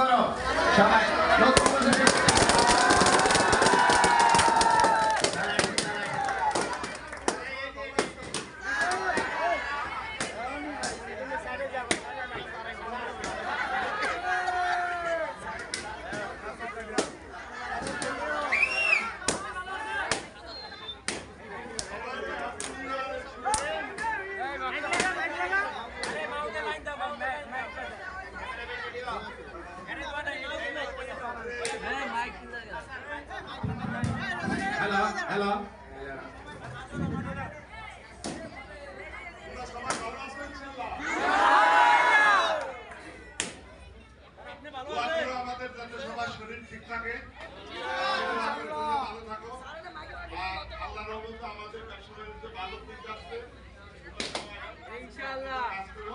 সবাই hello hello আমাদের যাতে সবার শরীর ঠিক থাকে, ভালো থাকো, আর আল্লাহর রহমতে আমাদের ব্যবসা বাণিজ্য ভালো দিক আসছে, ইনশাআল্লাহ কাজ করো,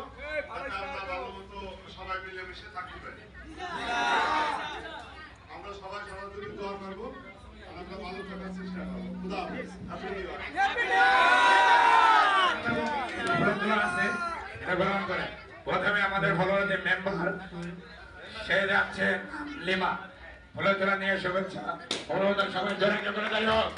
আমরা ভালো মতো সবাই মিলেমিশে থাকতে পারি। আমরা সবাই সবার জন্য দোয়া করবো, আর আমরা ভালো থাকার চেষ্টা করবো। খুদা হাফেজ। প্রথমে আমাদের ফলোয়ারদের মেম্বার সে যাচ্ছে লিমা ফলোয়ার নিয়ে শুভেচ্ছা ফলোয়ার সবাই জোরে করে যাই হোক।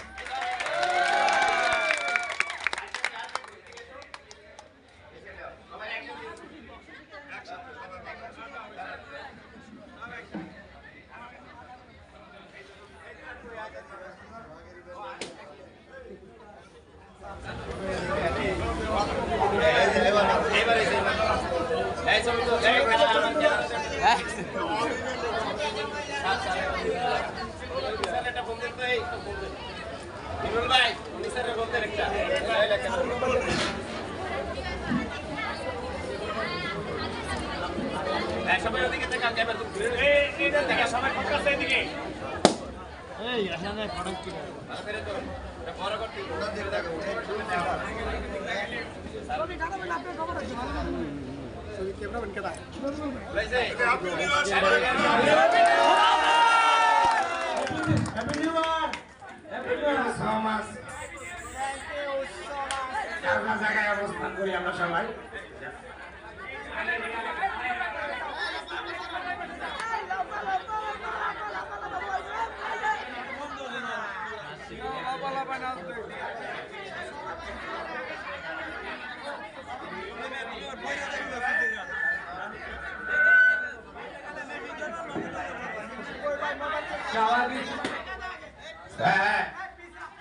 জায়গায় অবস্থান করি আমরা সবাই।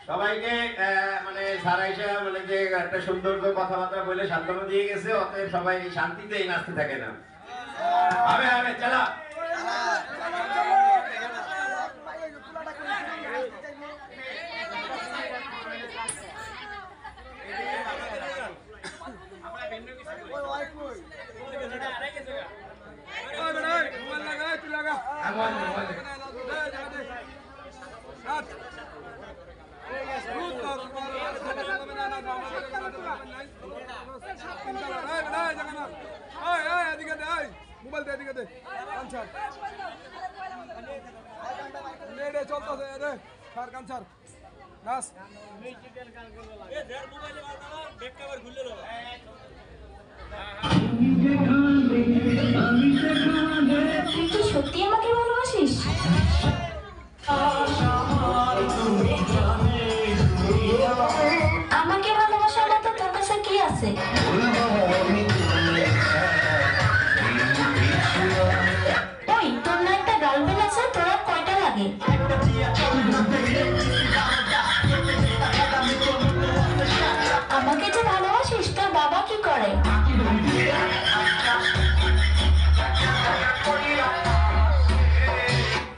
সবাইকে মানে সারা এসে মানে যে একটা সুন্দর কথাবার্তা বলে সান্ত্বনা দিয়ে গেছে, অতএব সবাই শান্তিতেই নাচতে থাকে না। হবে হবে চালা সত্যি আমাকে ভালোবাসিস? আমাকে ভালোবাসার মতো তোর কাছে কি আছে? ওই তোর না একটা গার্লফ্রেন্ড আছে, তোরা কয়টা লাগে? আমাকে যে ভালোবাসিস তোর বাবা কি করে?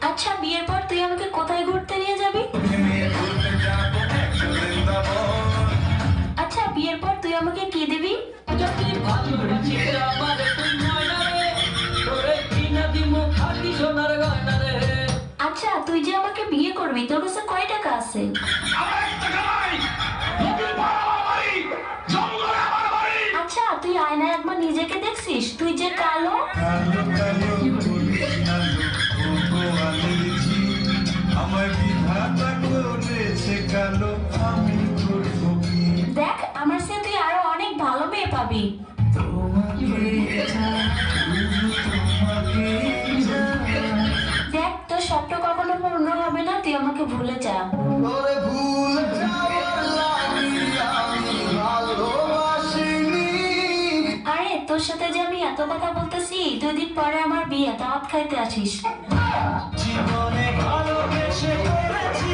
আচ্ছা বিয়ের পর তুই আমাকে কোথায় ঘুরতে নিয়ে যাবি? আচ্ছা বিয়ের পর তুই আমাকে কি দিবি? আচ্ছা তুই যে আমাকে বিয়ে করবি তোর কাছে কয় টাকা আছে? আচ্ছা তুই আয়নায় একবার নিজেকে দেখছিস? তুই যে কালো। দেখ আমার সাথে তুই আরো অনেক ভালো মেয়ে পাবি। তোমাকে তুই আমাকে ভুলে যা। আরে তোর সাথে যে আমি এত কথা বলতেছি, 2 দিন পরে আমার বিয়ে, দাওয়াত খাইতে আসিস। জীবনে ভালোবেসে করেছি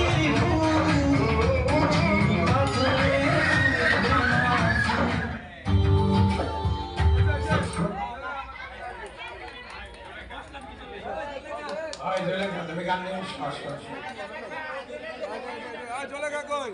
তুমি গান নিয়ে চলে গা কই